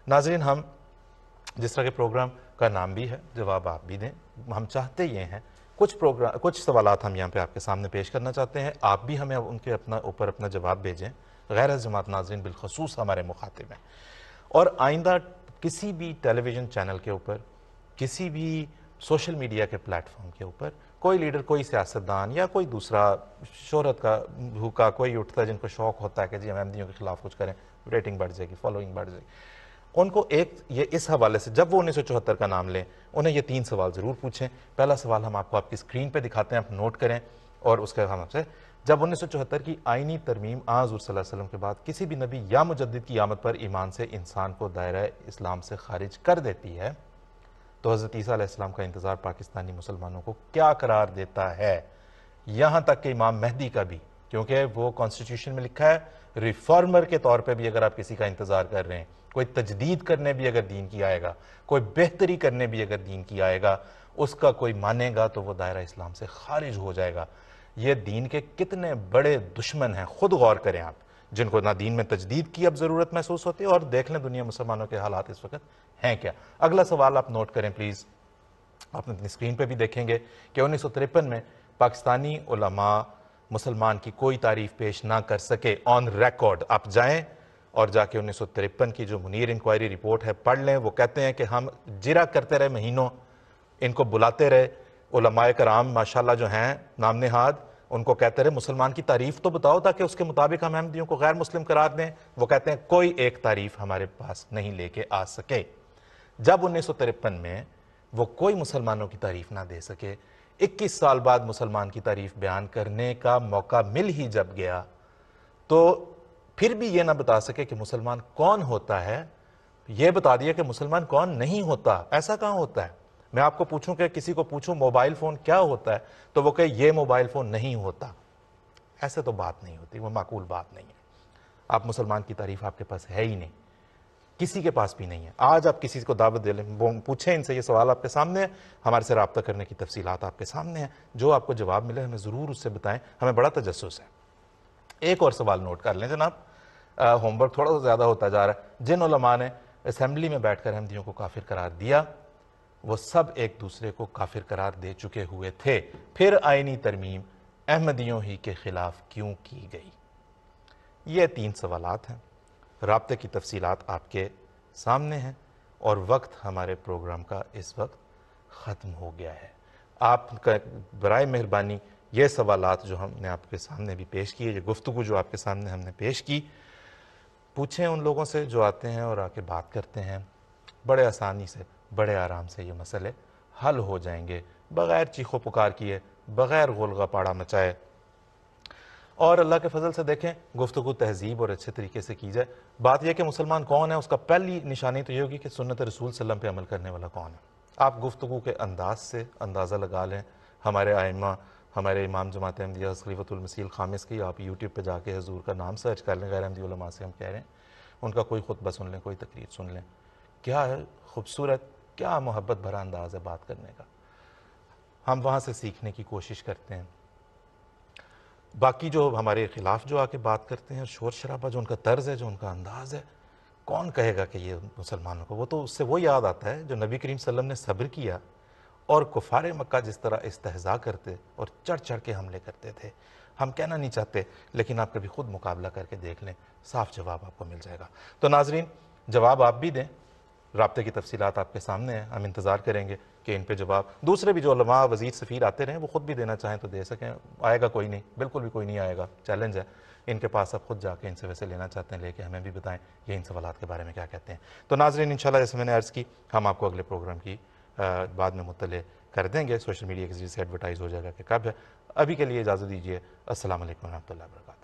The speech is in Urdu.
ناظرین، ہم جس طرح کے پروگرام کا نام بھی ہے جواب آپ بھی دیں، ہم چاہتے یہ ہیں کچھ سوالات ہم یہاں پہ آپ کے سامنے پیش کرنا چاہتے ہیں، آپ بھی ہمیں ان کے اوپر اپنا جواب بھیجیں، غیر از جماعت ناظرین بالخصوص ہمارے مخاطب ہیں۔ اور آئندہ کسی بھی ٹیلی ویژن چینل کے اوپر، کسی بھی سوشل میڈیا کے پلیٹ فارم کے اوپر کوئی لیڈر، کوئی سیاستدان یا کوئی دوسرا شہرت کا بھوکا کوئی اٹھتا ہے جن کو شوق ہوتا ہے کہ جی ہم احمدیوں کے خلاف کچھ کریں، ریٹنگ بڑھ جائے گی، فالوئنگ بڑھ جائے گی، ان کو یہ اس حوالے سے جب وہ 1974 کا نام لیں انہیں یہ 3 سوال ضرور پوچھیں۔ پہلا سوال ہم آپ کو آپ کی اسکرین پہ دکھاتے ہیں، آپ نوٹ کریں، اور اس کے ہم آپ سے جب 1974 کی آئینی ترمیم حضور صلی اللہ علیہ وسلم کے بعد کسی بھی نبی یا مجدد کی آمد پر ایمان سے انسان کو دائرہ اسلام سے خارج کر دیتی ہے تو حضرت عیسیٰ علیہ السلام کا انتظار پاکستانی مسلمانوں کو کیا قرار دیتا ہے؟ یہاں تک کہ امام مہدی کا بھی، کیونکہ وہ کانسٹیٹیوشن میں لکھا ہے ریفارمر کے طور پہ بھی اگر آپ کسی کا انتظار کر رہے ہیں، کوئی تجدید کرنے بھی اگر دین کی آئے گا، کوئی بہتری کرنے بھی اگر دین کی آئے گا، اس کا کوئی مانے گا تو وہ دائرہ اسلام سے خارج ہو جائے گا۔ یہ دین کے کتنے بڑے دشمن ہیں، خود غور کریں آپ، جن کو نہ دین میں تجدید کی اب ضرورت محسوس ہوتی ہے، اور دیکھ لیں دنیا مسلمانوں کے حالات اس وقت ہیں کیا۔ اگلا سوال آپ نوٹ کریں پلیز، آپ اپنی اسکرین پہ بھی دیکھیں گے کہ 1953 میں پاکستانی علماء مسلمان کی کوئی تعریف پیش نہ کر سکے آن ریکارڈ۔ آپ جائیں اور جا کے 1953 کی جو منیر انکوائری رپورٹ ہے پڑھ لیں، وہ کہتے ہیں کہ ہم جرا کرتے رہے مہینوں، ان کو بلاتے رہے، علماء کرام ماشاءاللہ جو ہیں نام نہاد، ان کو کہتے رہے مسلمان کی تعریف تو بتاؤ تاکہ اس کے مطابق ہم احمدیوں کو غیر مسلم قرار دیں۔ وہ کہتے ہیں کوئی ایک تعریف ہمارے پاس نہیں لے کے آ سکے۔ جب 1953 میں وہ کوئی مسلمانوں کی تعریف نہ دے سکے، 21 سال بعد مسلمان کی تعریف بیان کرنے کا موقع مل ہی جب گیا تو پھر بھی یہ نہ بتا سکے کہ مسلمان کون ہوتا ہے، یہ بتا دیا کہ مسلمان کون نہیں ہوتا۔ ایسا کہاں ہوتا ہے؟ میں آپ کو پوچھوں کہ کسی کو پوچھوں موبائل فون کیا ہوتا ہے تو وہ کہے یہ موبائل فون نہیں ہوتا۔ ایسے تو بات نہیں ہوتی، وہ معقول بات نہیں ہے۔ آپ مسلمان کی تعریف آپ کے پاس ہے ہی نہیں، کسی کے پاس بھی نہیں ہے۔ آج آپ کسی کو دعوت دے لیں، پوچھیں ان سے، یہ سوال آپ کے سامنے ہے، ہمارے سے رابطہ کرنے کی تفصیلات آپ کے سامنے ہیں، جو آپ کو جواب ملے ہمیں ضرور اس سے بتائیں، ہمیں بڑا تجسس ہے۔ ایک اور سوال نوٹ کر لیں جناب، ہوم ورک تھوڑا سا زیادہ ہوتا جا رہا ہے۔ جن علماء نے اسمبلی میں بیٹھ کر احمدیوں کو کافر قرار دیا وہ سب ایک دوسرے کو کافر قرار دے چکے ہوئے تھے، پھر آئینی ترمیم احمدیوں ہی کے خلاف کیوں کی گئی؟ یہ 3 سوالات ہیں، رابطے کی تفصیلات آپ کے سامنے ہیں، اور وقت ہمارے پروگرام کا اس وقت ختم ہو گیا ہے۔ آپ کا برائے مہربانی یہ سوالات جو ہم نے آپ کے سامنے بھی پیش کیے، یہ گفتگو جو آپ کے سامنے ہم نے پیش کی، پوچھیں ان لوگوں سے جو آتے ہیں اور آ کے بات کرتے ہیں، بڑے آسانی سے، بڑے آرام سے یہ مسئلے حل ہو جائیں گے، بغیر چیخ و پکار کیے، بغیر غول غپاڑا مچائے۔ اور اللہ کے فضل سے دیکھیں گفتگو تہذیب اور اچھے طریقے سے کی جائے۔ بات یہ کہ مسلمان کون ہے، اس کا پہلی نشانی تو یہ ہوگی کہ سنت رسول صلی اللہ علیہ وسلم پہ عمل کرنے والا کون ہے۔ آپ گفتگو کے انداز سے اندازہ لگا لیں۔ ہمارے ائمہ، ہمارے امام جماعت احمدیہ خلیفۃ المسیح الخامس کی آپ یوٹیوب پہ جا کے حضور کا نام سرچ کر لیں، غیر احمدی علماء سے ہم کہہ رہے ہیں، ان کا کوئی خطبہ سن لیں، کوئی تقریر سن لیں، کیا ہے خوبصورت، کیا محبت بھرا انداز ہے بات کرنے کا۔ ہم وہاں سے سیکھنے کی کوشش کرتے ہیں۔ باقی جو ہمارے خلاف جو آ کے بات کرتے ہیں، شور شرابہ، جو ان کا طرز ہے، جو ان کا انداز ہے، کون کہے گا کہ یہ مسلمانوں کو، وہ تو اس سے وہ یاد آتا ہے جو نبی کریم صلی اللہ علیہ وسلم نے صبر کیا اور کفار مکہ جس طرح استہزاء کرتے اور چڑھ چڑھ کے حملے کرتے تھے۔ ہم کہنا نہیں چاہتے، لیکن آپ کبھی خود مقابلہ کر کے دیکھ لیں، صاف جواب آپ کو مل جائے گا۔ تو ناظرین، جواب آپ بھی دیں، رابطے کی تفصیلات آپ کے سامنے ہیں، ہم انتظار کریں گے کہ ان پہ جواب دوسرے بھی جو علماء، وزیر، سفیر آتے رہیں، وہ خود بھی دینا چاہیں تو دے سکیں۔ آئے گا کوئی نہیں، بالکل بھی کوئی نہیں آئے گا، چیلنج ہے ان کے پاس، آپ خود جا کے ان سے ویسے لینا چاہتے ہیں، لے کے ہمیں بھی بتائیں یہ ان سوالات کے بارے میں کیا کہتے ہیں۔ تو ناظرین، انشاءاللہ جیسے میں نے عرض کی، ہم آپ کو اگلے پروگرام کی بعد میں مطلع کر دیں گے، سوشل میڈیا کے ذریعے سے ایڈورٹائز ہو جائے گا کہ کب ہے۔ ابھی کے لیے اجازت دیجیے، السلام علیکم ورحمۃ اللہ وبرکاتہ۔